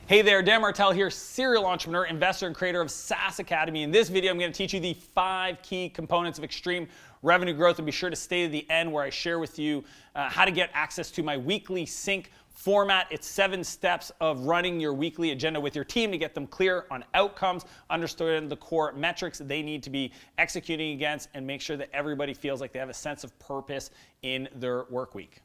Hey there, Dan Martell here, serial entrepreneur, investor, and creator of SaaS Academy. In this video, I'm going to teach you the 5 key components of extreme revenue growth, and be sure to stay to the end where I share with you how to get access to my weekly sync format. It's 7 steps of running your weekly agenda with your team to get them clear on outcomes, understand the core metrics that they need to be executing against, and make sure that everybody feels like they have a sense of purpose in their work week.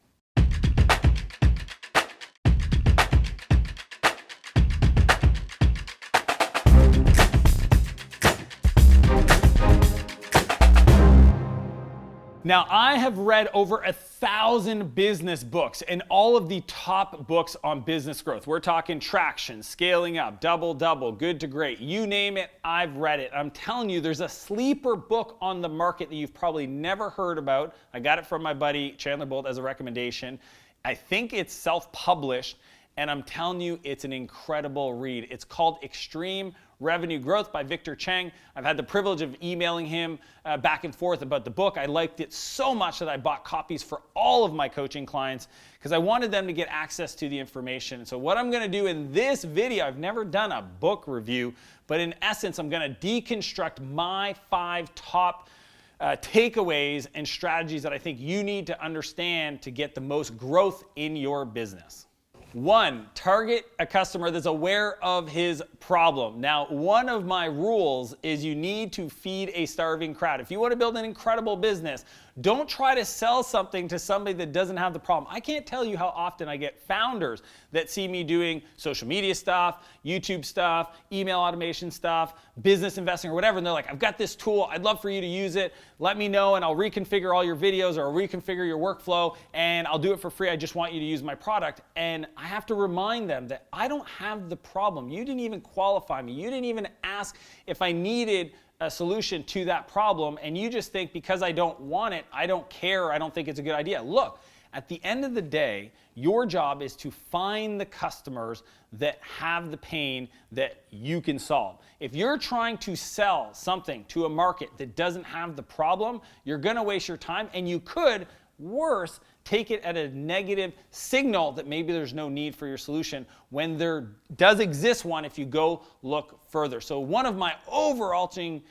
Now, I have read over 1,000 business books and all of the top books on business growth. We're talking Traction, Scaling Up, Double Double, Good to Great, you name it, I've read it. I'm telling you, there's a sleeper book on the market that you've probably never heard about. I got it from my buddy Chandler Bolt as a recommendation. I think it's self-published, and I'm telling you, it's an incredible read. It's called Extreme Revenue Growth by Victor Cheng. I've had the privilege of emailing him back and forth about the book. I liked it so much that I bought copies for all of my coaching clients because I wanted them to get access to the information. And so what I'm gonna do in this video, I've never done a book review, but in essence, I'm gonna deconstruct my 5 top takeaways and strategies that I think you need to understand to get the most growth in your business. 1, target a customer that's aware of his problem. Now, one of my rules is you need to feed a starving crowd. If you want to build an incredible business, don't try to sell something to somebody that doesn't have the problem. I can't tell you how often I get founders that see me doing social media stuff, YouTube stuff, email automation stuff, business investing or whatever, and they're like, I've got this tool, I'd love for you to use it, let me know and I'll reconfigure all your videos or I'll reconfigure your workflow and I'll do it for free, I just want you to use my product. And I have to remind them that I don't have the problem. You didn't even qualify me. You didn't even ask if I needed a solution to that problem, and you just think because I don't want it, I don't care, I don't think it's a good idea. Look, at the end of the day, your job is to find the customers that have the pain that you can solve. If you're trying to sell something to a market that doesn't have the problem, you're gonna waste your time, and you could, worse, take it at a negative signal that maybe there's no need for your solution when there does exist one if you go look further. So one of my overarching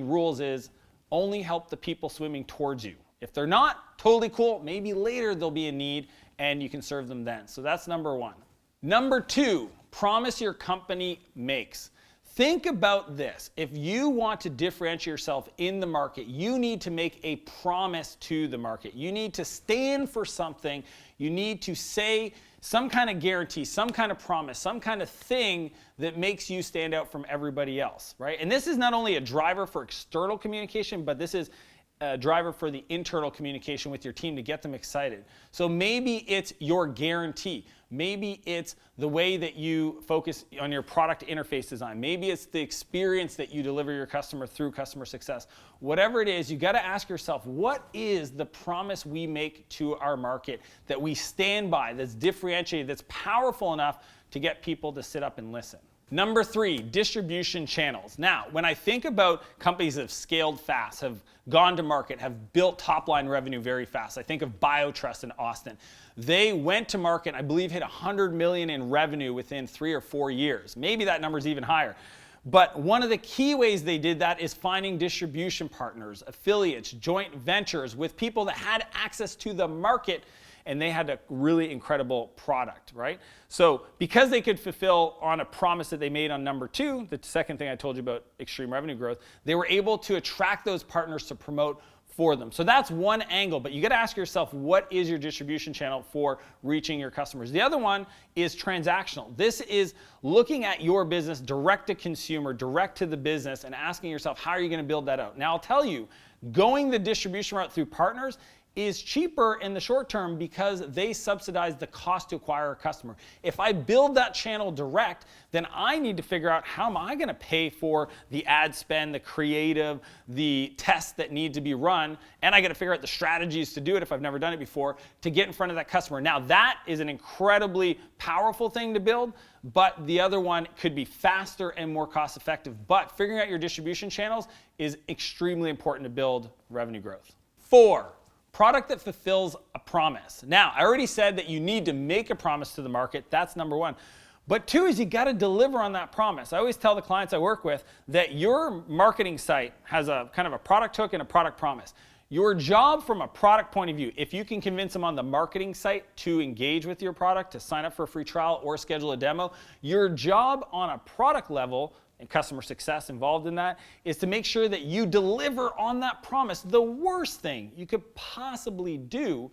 rules is only help the people swimming towards you. If they're not, totally cool. Maybe later there'll be a need and you can serve them then. So that's number 1. Number 2, promise your company makes. Think about this. If you want to differentiate yourself in the market, you need to make a promise to the market. You need to stand for something. You need to say some kind of guarantee, some kind of promise, some kind of thing that makes you stand out from everybody else, right? And this is not only a driver for external communication, but this is a driver for the internal communication with your team to get them excited. So maybe it's your guarantee. Maybe it's the way that you focus on your product interface design. Maybe it's the experience that you deliver your customer through customer success. Whatever it is, you got to ask yourself, what is the promise we make to our market that we stand by, that's differentiated, that's powerful enough to get people to sit up and listen? Number 3, distribution channels. Now, when I think about companies that have scaled fast, have gone to market, have built top-line revenue very fast, I think of BioTrust in Austin. They went to market, I believe, hit $100 million in revenue within 3 or 4 years. Maybe that number's even higher. But one of the key ways they did that is finding distribution partners, affiliates, joint ventures with people that had access to the market, and they had a really incredible product, right? So because they could fulfill on a promise that they made on number 2, the second thing I told you about extreme revenue growth, they were able to attract those partners to promote for them. So that's one angle, but you got to ask yourself, what is your distribution channel for reaching your customers? The other one is transactional. This is looking at your business direct to consumer, direct to the business, and asking yourself, how are you going to build that out? Now, I'll tell you, going the distribution route through partners is cheaper in the short term because they subsidize the cost to acquire a customer. If I build that channel direct, then I need to figure out how am I going to pay for the ad spend, the creative, the tests that need to be run, and I got to figure out the strategies to do it if I've never done it before to get in front of that customer. Now that is an incredibly powerful thing to build, but the other one could be faster and more cost effective. But figuring out your distribution channels is extremely important to build revenue growth. 4, product that fulfills a promise. Now, I already said that you need to make a promise to the market. That's number 1. But two is you got to deliver on that promise. I always tell the clients I work with that your marketing site has a kind of a product hook and a product promise. Your job from a product point of view, if you can convince them on the marketing site to engage with your product, to sign up for a free trial or schedule a demo, your job on a product level and customer success involved in that is to make sure that you deliver on that promise. The worst thing you could possibly do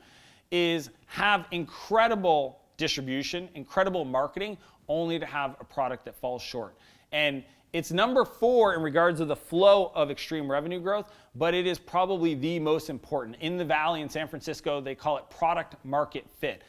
is have incredible distribution, incredible marketing, only to have a product that falls short. And it's number 4 in regards to the flow of extreme revenue growth, but it is probably the most important. In the Valley in San Francisco, they call it product market fit.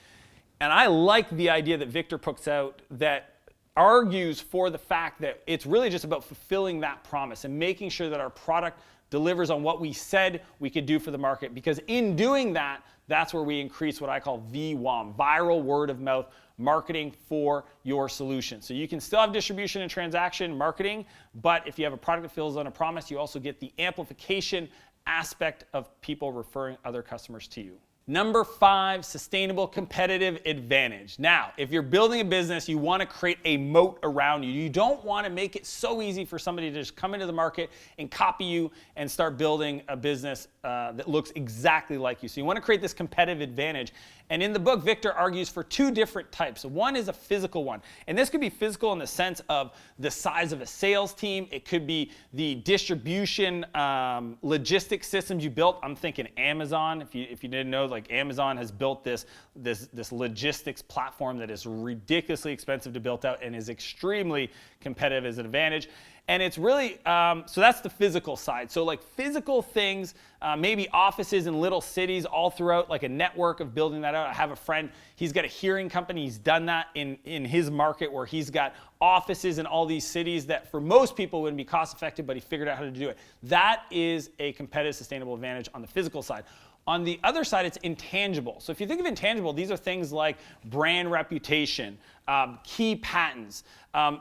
And I like the idea that Victor puts out that argues for the fact that it's really just about fulfilling that promise and making sure that our product delivers on what we said we could do for the market. Because in doing that, that's where we increase what I call VWAM, viral word of mouth marketing for your solution. So you can still have distribution and transaction marketing, but if you have a product that fills on a promise, you also get the amplification aspect of people referring other customers to you. Number 5, sustainable competitive advantage. Now, if you're building a business, you want to create a moat around you. You don't want to make it so easy for somebody to just come into the market and copy you and start building a business that looks exactly like you. So you want to create this competitive advantage. And in the book, Victor argues for 2 different types. One is a physical one. And this could be physical in the sense of the size of a sales team. It could be the distribution logistics systems you built. I'm thinking Amazon. If you didn't know, like Amazon has built this logistics platform that is ridiculously expensive to build out and is extremely competitive as an advantage. And it's really, so that's the physical side. So like physical things, maybe offices in little cities all throughout, like a network of building that out. I have a friend, he's got a hearing company. He's done that in his market where he's got offices in all these cities that for most people wouldn't be cost effective, but he figured out how to do it. That is a competitive sustainable advantage on the physical side. On the other side, it's intangible. So if you think of intangible, these are things like brand reputation, key patents,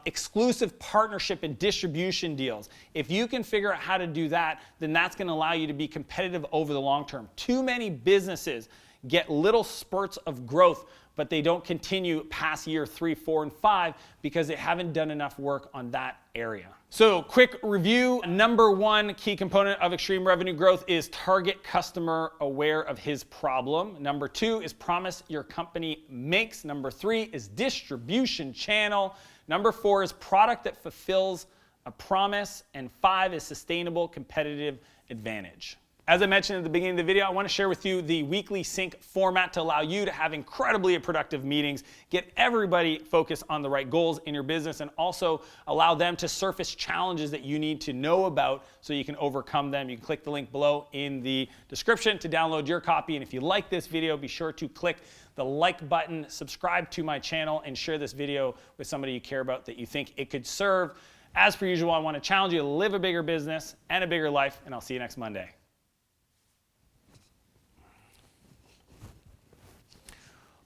exclusive partnership and distribution deals. If you can figure out how to do that, then that's going to allow you to be competitive over the long term. Too many businesses get little spurts of growth, but they don't continue past year 3, 4, and 5 because they haven't done enough work on that area. So quick review. Number 1 key component of extreme revenue growth is target customer aware of his problem. Number 2 is promise your company makes. Number 3 is distribution channel. Number 4 is product that fulfills a promise. And 5 is sustainable competitive advantage. As I mentioned at the beginning of the video, I want to share with you the weekly sync format to allow you to have incredibly productive meetings, get everybody focused on the right goals in your business, and also allow them to surface challenges that you need to know about so you can overcome them. You can click the link below in the description to download your copy. And if you like this video, be sure to click the like button, subscribe to my channel, and share this video with somebody you care about that you think it could serve. As per usual, I want to challenge you to live a bigger business and a bigger life, and I'll see you next Monday.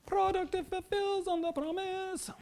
Product that fulfills on the promise.